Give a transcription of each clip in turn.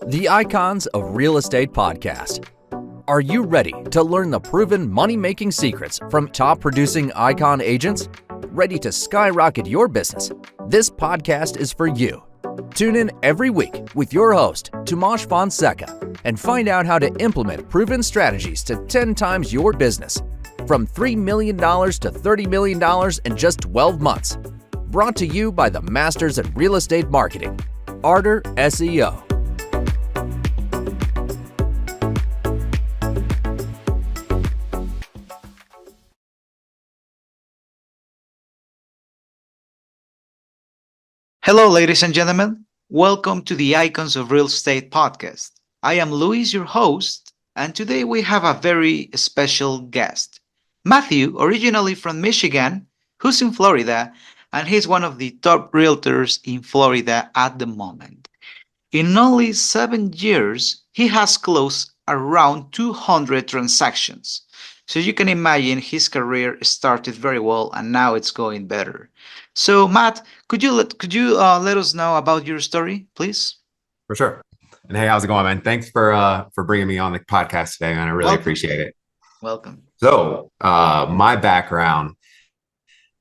The Icons of Real Estate Podcast. Are you ready to learn the proven money-making secrets from top-producing icon agents? Ready to skyrocket your business? This podcast is for you. Tune in every week with your host, Tomasz Fonseca, and find out how to implement proven strategies to 10 times your business, from $3 million to $30 million in just 12 months. Brought to you by the Masters in Real Estate Marketing, Arter SEO. Hello, ladies and gentlemen. Welcome to the Icons of Real Estate podcast. I am Luis, your host, and today we have a very special guest. Matthew, originally from Michigan, who's in Florida, and he's one of the top realtors in Florida at the moment. In only 7 years, he has closed around 200 transactions. So you can imagine his career started very well and now it's going better. So Matt, could you let us know about your story, please? For sure. And hey, how's it going, man? Thanks for bringing me on the podcast today, man. I really appreciate it. Welcome. So my background,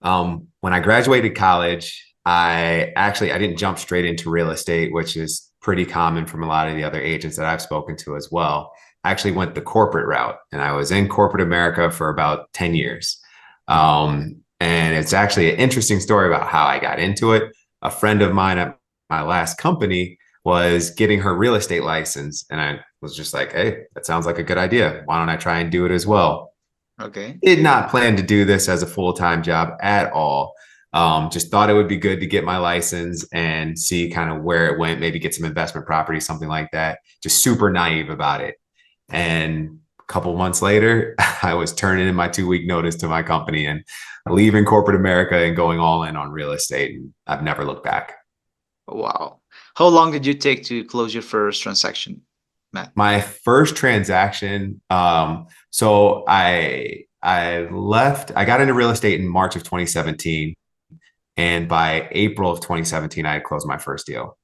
when I graduated college, I didn't jump straight into real estate, which is pretty common from a lot of the other agents that I've spoken to as well. I actually went the corporate route, and I was in corporate America for about 10 years. And it's actually an interesting story about how I got into it. A friend of mine at my last company was getting her real estate license, and I was just like, hey, that sounds like a good idea. Why don't I try and do it as well? Okay. Did not plan to do this as a full-time job at all. Just thought it would be good to get my license and see kind of where it went, maybe get some investment property, something like that. Just super naive about it. And a couple months later, I was turning in my 2-week notice to my company and leaving corporate America and going all in on real estate. And I've never looked back. Wow. How long did you take to close your first transaction, Matt? My first transaction, so I got into real estate in March of 2017. And by April of 2017, I had closed my first deal.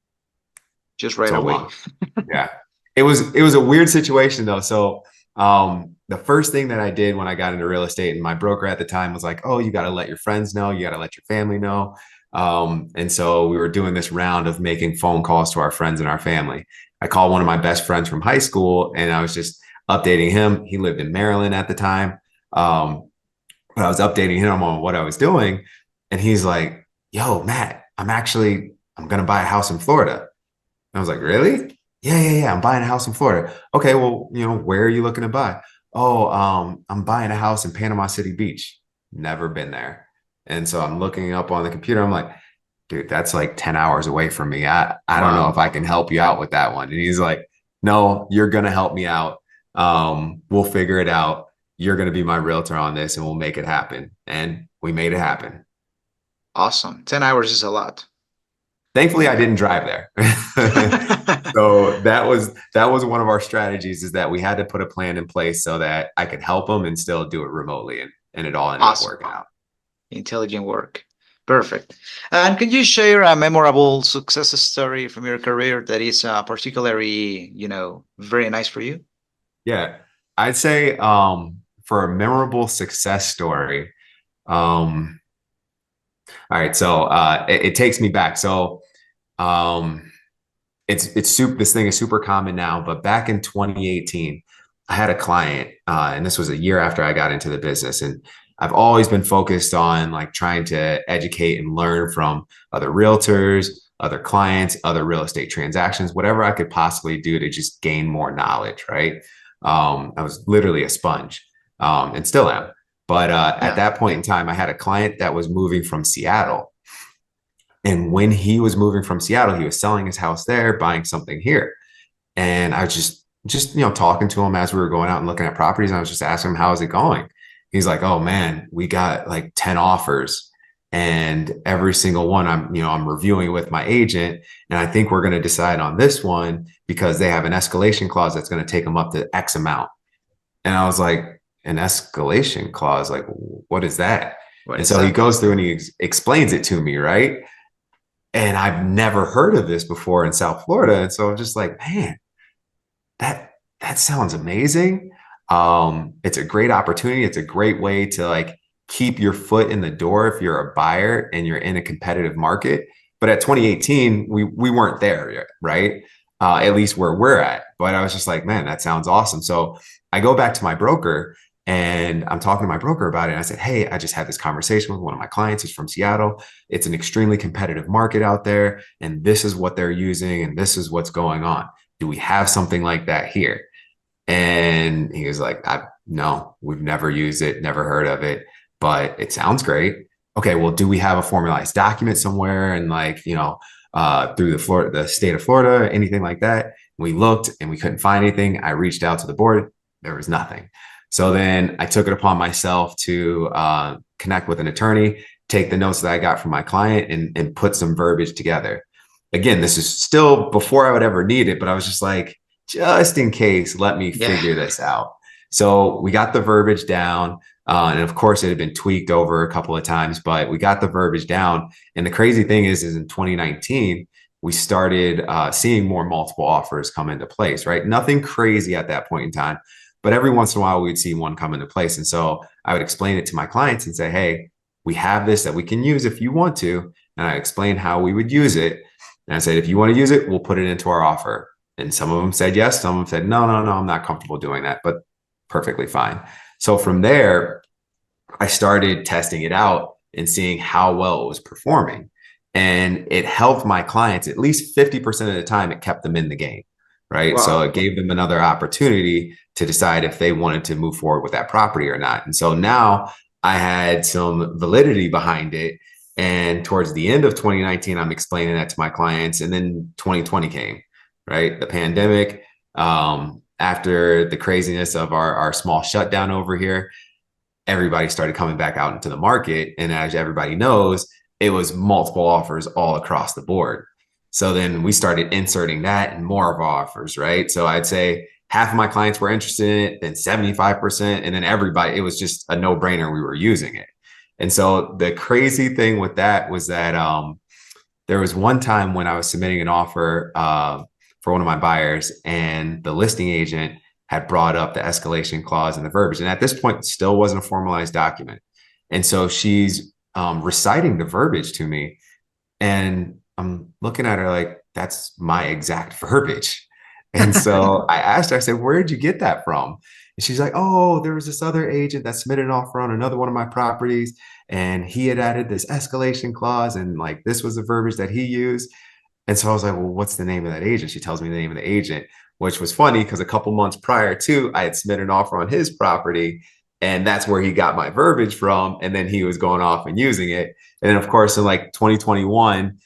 Just right away. Yeah. It was a weird situation though. So the first thing that I did when I got into real estate, and my broker at the time was like, oh, you got to let your friends know, you got to let your family know. And so we were doing this round of making phone calls to our friends and our family. I called one of my best friends from high school, and I was just updating him. He lived in Maryland at the time. But I was updating him on what I was doing. And he's like, yo, Matt, I'm going to buy a house in Florida. And I was like, really? Yeah. I'm buying a house in Florida. Okay, well, where are you looking to buy? Oh, I'm buying a house in Panama City Beach. Never been there. And so I'm looking up on the computer. I'm like, dude, that's like 10 hours away from me. I don't know if I can help you out with that one. And he's like, no, you're going to help me out. We'll figure it out. You're going to be my realtor on this and we'll make it happen. And we made it happen. Awesome. 10 hours is a lot. Thankfully, I didn't drive there. So that was one of our strategies, is that we had to put a plan in place so that I could help them and still do it remotely. And it all ended up working out. Intelligent work. Perfect. And can you share a memorable success story from your career that is particularly, very nice for you? Yeah, I'd say for a memorable success story, all right, so it takes me back. So this thing is super common now, but back in 2018, I had a client, and this was a year after I got into the business, and I've always been focused on like trying to educate and learn from other realtors, other clients, other real estate transactions, whatever I could possibly do to just gain more knowledge, right? I was literally a sponge, and still am. But at that point in time, I had a client that was moving from Seattle. And when he was moving from Seattle, he was selling his house there, buying something here. And I was just talking to him as we were going out and looking at properties. And I was just asking him, how is it going? He's like, oh man, we got like 10 offers. And every single one I'm reviewing with my agent. And I think we're going to decide on this one because they have an escalation clause that's going to take them up to X amount. And I was like, an escalation clause? Like, what is that? He goes through and he explains it to me, right? And I've never heard of this before in South Florida. And so I'm just like, man, that sounds amazing. It's a great opportunity. It's a great way to like keep your foot in the door if you're a buyer and you're in a competitive market. But at 2018, we weren't there yet, right? At least where we're at. But I was just like, man, that sounds awesome. So I go back to my broker and I'm talking to my broker about it. And I said, hey, I just had this conversation with one of my clients who's from Seattle. It's an extremely competitive market out there. And this is what they're using. And this is what's going on. Do we have something like that here? And he was like, no, we've never used it, never heard of it, but it sounds great. Okay, well, do we have a formalized document somewhere and like, through the state of Florida, anything like that? We looked and we couldn't find anything. I reached out to the board. There was nothing. So then I took it upon myself to connect with an attorney, take the notes that I got from my client and put some verbiage together. Again, this is still before I would ever need it, but I was just like, just in case, let me Yeah. figure this out. So we got the verbiage down. And of course, it had been tweaked over a couple of times, but we got the verbiage down. And the crazy thing is in 2019, we started seeing more multiple offers come into place, right? Nothing crazy at that point in time, but every once in a while, we'd see one come into place. And so I would explain it to my clients and say, hey, we have this that we can use if you want to. And I explained how we would use it. And I said, if you want to use it, we'll put it into our offer. And some of them said yes, some of them said, no, I'm not comfortable doing that, but perfectly fine. So from there, I started testing it out and seeing how well it was performing. And it helped my clients at least 50% of the time, it kept them in the game, right? So Wow. it gave them another opportunity to decide if they wanted to move forward with that property or not. And so now I had some validity behind it. And towards the end of 2019, I'm explaining that to my clients. And then 2020 came, right? The pandemic, after the craziness of our small shutdown over here, everybody started coming back out into the market. And as everybody knows, it was multiple offers all across the board. So then we started inserting that in more of our offers, right? So I'd say half of my clients were interested in it, then 75%, and then everybody, it was just a no brainer. We were using it. And so the crazy thing with that was that there was one time when I was submitting an offer for one of my buyers, and the listing agent had brought up the escalation clause and the verbiage. And at this point, it still wasn't a formalized document. And so she's reciting the verbiage to me. And I'm looking at her like, that's my exact verbiage. And so I asked her, I said, where did you get that from? And she's like, oh, there was this other agent that submitted an offer on another one of my properties. And he had added this escalation clause. And like, this was the verbiage that he used. And so I was like, well, what's the name of that agent? She tells me the name of the agent, which was funny because a couple months prior to, I had submitted an offer on his property. And that's where he got my verbiage from. And then he was going off and using it. And then, of course, in like 2021,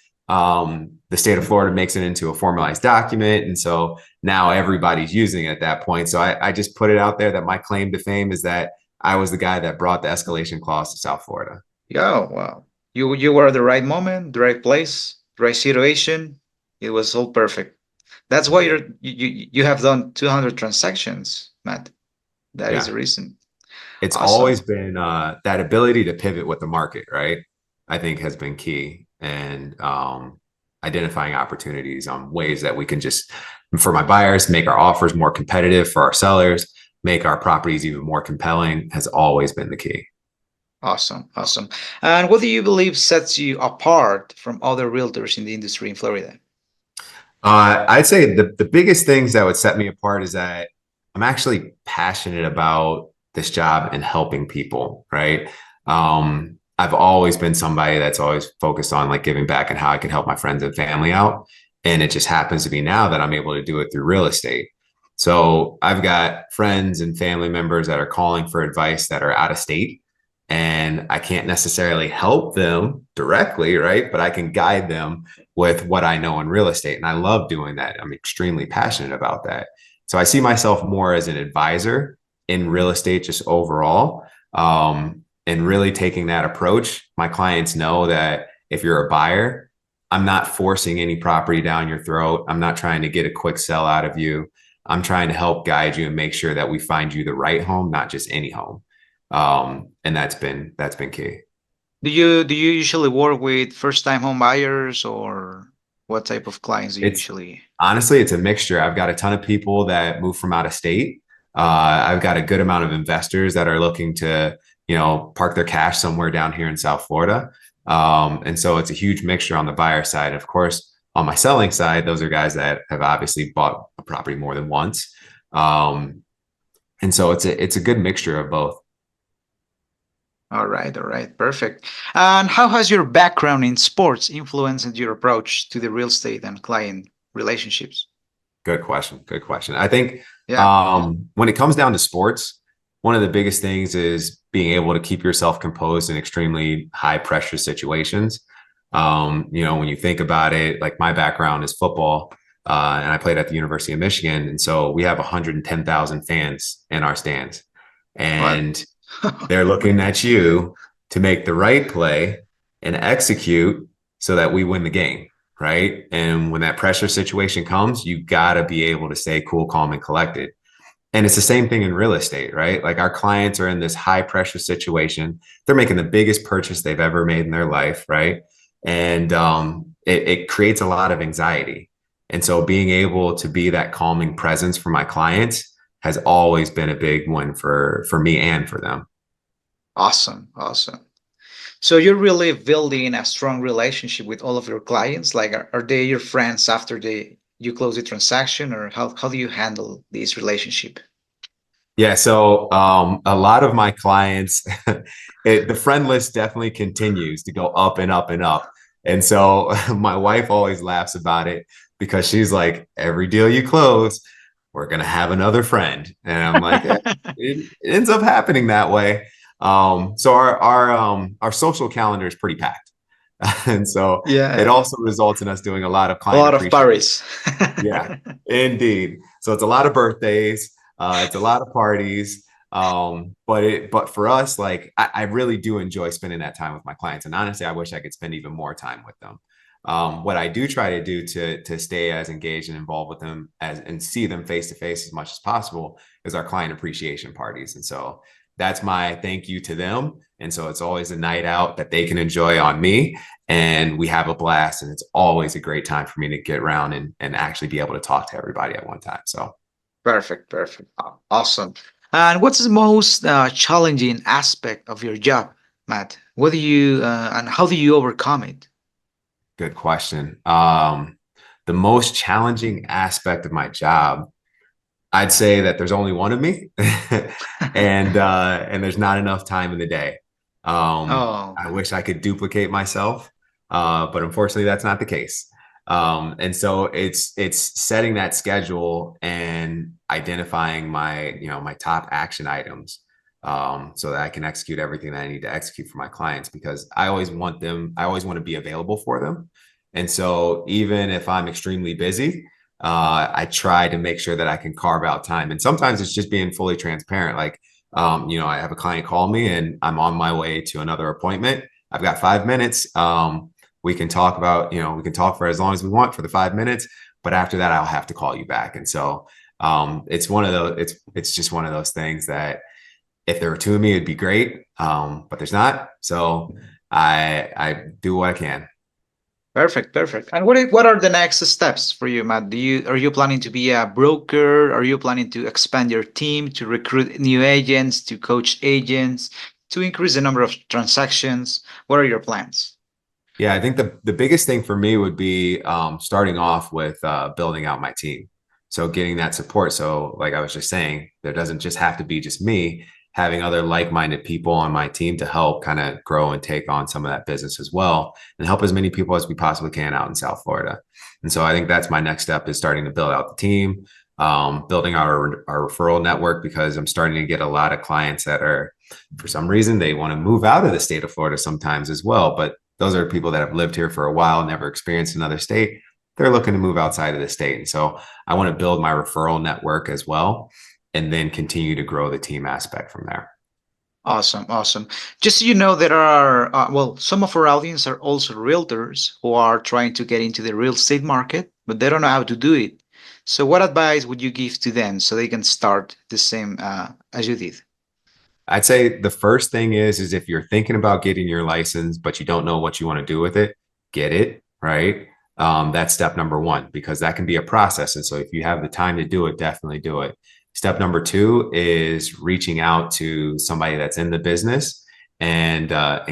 the state of Florida makes it into a formalized document. And so now everybody's using it at that point. So I just put it out there that my claim to fame is that I was the guy that brought the escalation clause to South Florida. Yeah, wow. You were at the right moment, the right place, the right situation. It was all perfect. That's why you have done 200 transactions, Matt. That is the Yeah. reason. It's always Awesome. been that ability to pivot with the market, right? I think has been key. And identifying opportunities on ways that we can just, for my buyers, make our offers more competitive, for our sellers, make our properties even more compelling has always been the key. Awesome. Awesome. And what do you believe sets you apart from other realtors in the industry in Florida? I'd say the biggest things that would set me apart is that I'm actually passionate about this job and helping people, right? I've always been somebody that's always focused on like giving back and how I can help my friends and family out. And it just happens to be now that I'm able to do it through real estate. So I've got friends and family members that are calling for advice that are out of state. And I can't necessarily help them directly, right? But I can guide them with what I know in real estate. And I love doing that. I'm extremely passionate about that. So I see myself more as an advisor in real estate, just overall. And really taking that approach. My clients know that if you're a buyer, I'm not forcing any property down your throat. I'm not trying to get a quick sell out of you. I'm trying to help guide you and make sure that we find you the right home, not just any home. And that's been key. Do you usually work with first time home buyers or what type of clients do you It's usually? Honestly, it's a mixture. I've got a ton of people that move from out of state. I've got a good amount of investors that are looking to, park their cash somewhere down here in South Florida. And so it's a huge mixture on the buyer side. Of course, on my selling side, those are guys that have obviously bought a property more than once. Um, and so it's a good mixture of both. All right, perfect. And how has your background in sports influenced your approach to the real estate and client relationships? Good question. Good question. I think Yeah, when it comes down to sports, one of the biggest things is being able to keep yourself composed in extremely high pressure situations. When you think about it, like my background is football, and I played at the University of Michigan, and so we have 110,000 fans in our stands, what? and they're looking at you to make the right play and execute so that we win the game, right? And when that pressure situation comes, you got to be able to stay cool, calm, and collected. And it's the same thing in real estate, right? Like our clients are in this high pressure situation. They're making the biggest purchase they've ever made in their life, right? And it creates a lot of anxiety. And so being able to be that calming presence for my clients has always been a big win for me and for them. Awesome, awesome. So you're really building a strong relationship with all of your clients. Like, are they your friends after you close the transaction, or how do you handle this relationship? Yeah, so a lot of my clients, the friend list definitely continues to go up and up and up. And so my wife always laughs about it because she's like, every deal you close, we're gonna have another friend. And I'm like, it ends up happening that way. So our social calendar is pretty packed. And so it Yeah, also results in us doing a lot of a client lot of appreciation. Paris. Yeah, indeed. So it's a lot of birthdays, it's a lot of parties. But for us, like I really do enjoy spending that time with my clients. And honestly, I wish I could spend even more time with them. What I do try to do to stay as engaged and involved with them as and see them face to face as much as possible is our client appreciation parties. And so that's my thank you to them. And so it's always a night out that they can enjoy on me, and we have a blast, and it's always a great time for me to get around and actually be able to talk to everybody at one time. So Perfect, perfect. Awesome. And what's the most challenging aspect of your job, Matt? What do you and how do you overcome it? good question. The most challenging aspect of my job, I'd say that there's only one of me, and there's not enough time in the day. Oh, I wish I could duplicate myself, but unfortunately, that's not the case. And so it's setting that schedule and identifying my top action items, so that I can execute everything that I need to execute for my clients, because I always want them. I always want to be available for them. And so even if I'm extremely busy, I try to make sure that I can carve out time. And sometimes it's just being fully transparent. Like, I have a client call me and I'm on my way to another appointment. I've got 5 minutes. We can talk about, we can talk for as long as we want for the 5 minutes, but after that, I'll have to call you back. And so it's one of those, it's just one of those things that if there were two of me, it'd be great. But there's not. So I do what I can. perfect, perfect. And what are the next steps for you, Matt? Are you planning to be a broker? Are you planning to expand your team, to recruit new agents, to coach agents, to increase the number of transactions? What are your plans? Yeah, I think the biggest thing for me would be starting off with building out my team. So getting that support. So like I was just saying, there doesn't just have to be just me, having other like-minded people on my team to help kind of grow and take on some of that business as well, and help as many people as we possibly can out in South Florida. And so I think that's my next step, is starting to build out the team, building our referral network, because I'm starting to get a lot of clients that are, for some reason, they want to move out of the state of Florida sometimes as well. But those are people that have lived here for a while, never experienced another state. They're looking to move outside of the state. And so I want to build my referral network as well, and then continue to grow the team aspect from there. Awesome, awesome. Just so you know, there are, well, some of our audience are also realtors who are trying to get into the real estate market, but they don't know how to do it. So, what advice would you give to them so they can start the same as you did? I'd say the first thing is if you're thinking about getting your license, but you don't know what you want to do with it, get it, right? That's step number one, because that can be a process. And so if you have the time to do it, definitely do it. Step number two is reaching out to somebody that's in the business and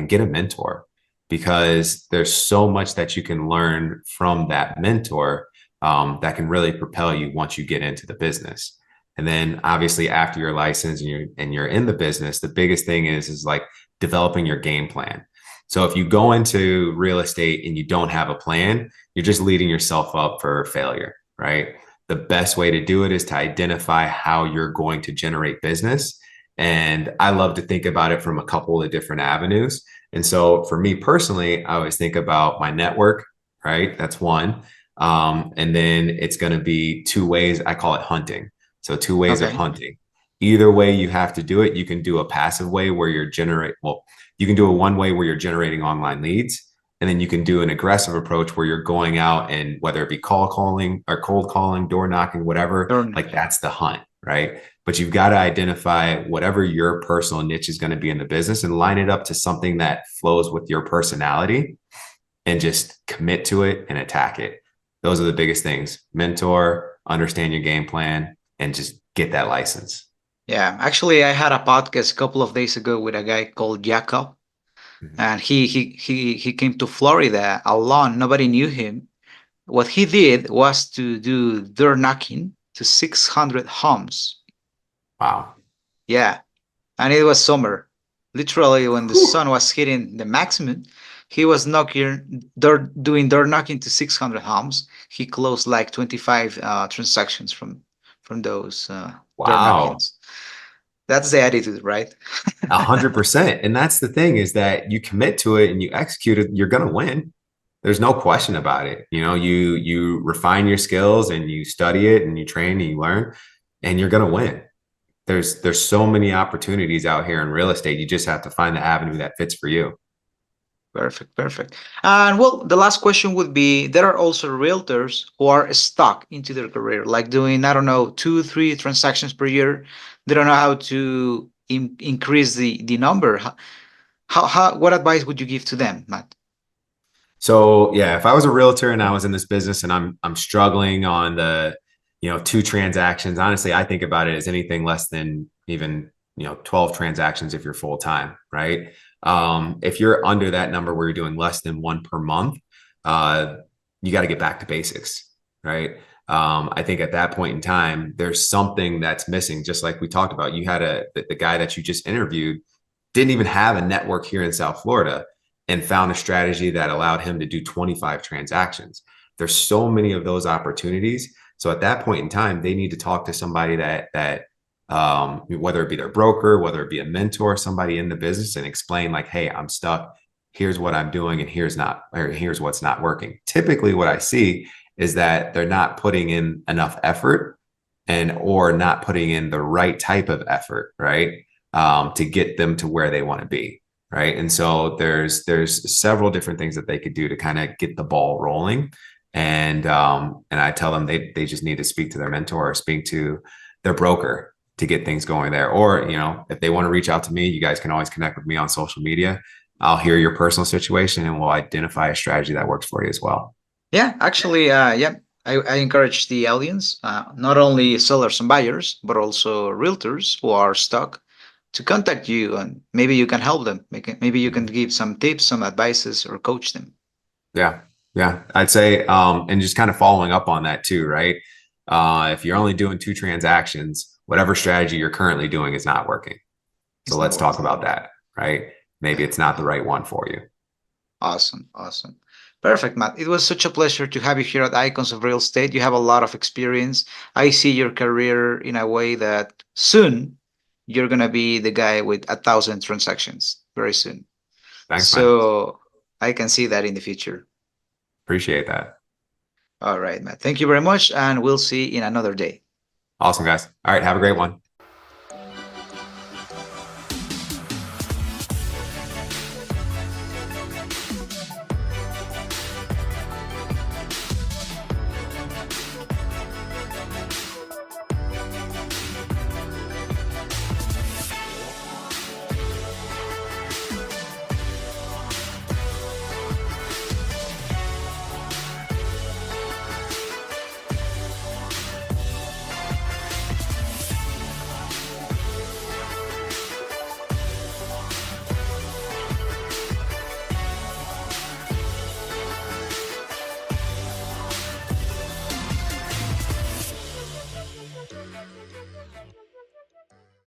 get a mentor, because there's so much that you can learn from that mentor that can really propel you once you get into the business. And then obviously after you're licensed and you're in the business, the biggest thing is like developing your game plan. So if you go into real estate and you don't have a plan, you're just leading yourself up for failure, right? The best way to do it is to identify how you're going to generate business. And I love to think about it from a couple of different avenues. And so for me personally, I always think about my network, right? That's one. And then it's going to be two ways. I call it hunting. So two ways of Okay. hunting. Either way you have to do it. You can do a passive way where you can do a one way where you're generating online leads. And then you can do an aggressive approach where you're going out and whether it be call calling or cold calling, door knocking, whatever, Learn. like that's the hunt, right? But you've got to identify whatever your personal niche is going to be in the business and line it up to something that flows with your personality and just commit to it and attack it. Those are the biggest things. Mentor, understand your game plan, and just get that license. Yeah, actually, I had a podcast a couple of days ago with a guy called Jacob, Mhm. and he came to Florida alone. Nobody knew him. What he did was to do door knocking to 600 homes. Wow. Yeah, and it was summer. Literally, when the Whew. sun was hitting the maximum, he was doing door knocking to 600 homes. He closed like 25 transactions from those door Wow. knockings. That's the attitude, right? 100%. And that's the thing, is that you commit to it and you execute it, you're going to win. There's no question about it. You refine your skills and you study it and you train and you learn, and you're going to win. There's so many opportunities out here in real estate. You just have to find the avenue that fits for you. Perfect, perfect. And well, the last question would be, there are also realtors who are stuck into their career, like doing, I don't know, two, three transactions per year. They don't know how to increase the number. What advice would you give to them, Matt? So yeah, if I was a realtor and I was in this business and I'm struggling on the, two transactions, honestly, I think about it as anything less than even, 12 transactions if you're full time, right? If you're under that number where you're doing less than one per month, uh, you got to get back to basics, right? I think at that point in time, there's something that's missing. Just like we talked about, you had the guy that you just interviewed didn't even have a network here in South Florida and found a strategy that allowed him to do 25 transactions. There's so many of those opportunities. So at that point in time, they need to talk to somebody that whether it be their broker, whether it be a mentor, somebody in the business, and explain like, hey, I'm stuck. Here's what I'm doing, and here's what's not working. Typically, what I see is that they're not putting in enough effort or not putting in the right type of effort, right? To get them to where they want to be. Right. And so there's several different things that they could do to kind of get the ball rolling. And I tell them they just need to speak to their mentor or speak to their broker to get things going there. Or, if they want to reach out to me, you guys can always connect with me on social media. I'll hear your personal situation and we'll identify a strategy that works for you as well. Yeah, actually, yeah, I encourage the audience, not only sellers and buyers, but also realtors who are stuck, to contact you, and maybe you can help them. Maybe you can give some tips, some advices, or coach them. Yeah. Yeah. I'd say, and just kind of following up on that too, right? If you're only doing two transactions, whatever strategy you're currently doing is not working. So It's not let's talk working. about that, right? Maybe Yeah. it's not the right one for you. Awesome, awesome. Perfect, Matt. It was such a pleasure to have you here at Icons of Real Estate. You have a lot of experience. I see your career in a way that soon you're gonna be the guy with 1,000 transactions very soon. Thanks, man. So I can see that in the future. Appreciate that. All right, Matt. Thank you very much, and we'll see in another day. Awesome, guys. All right. Have a great one.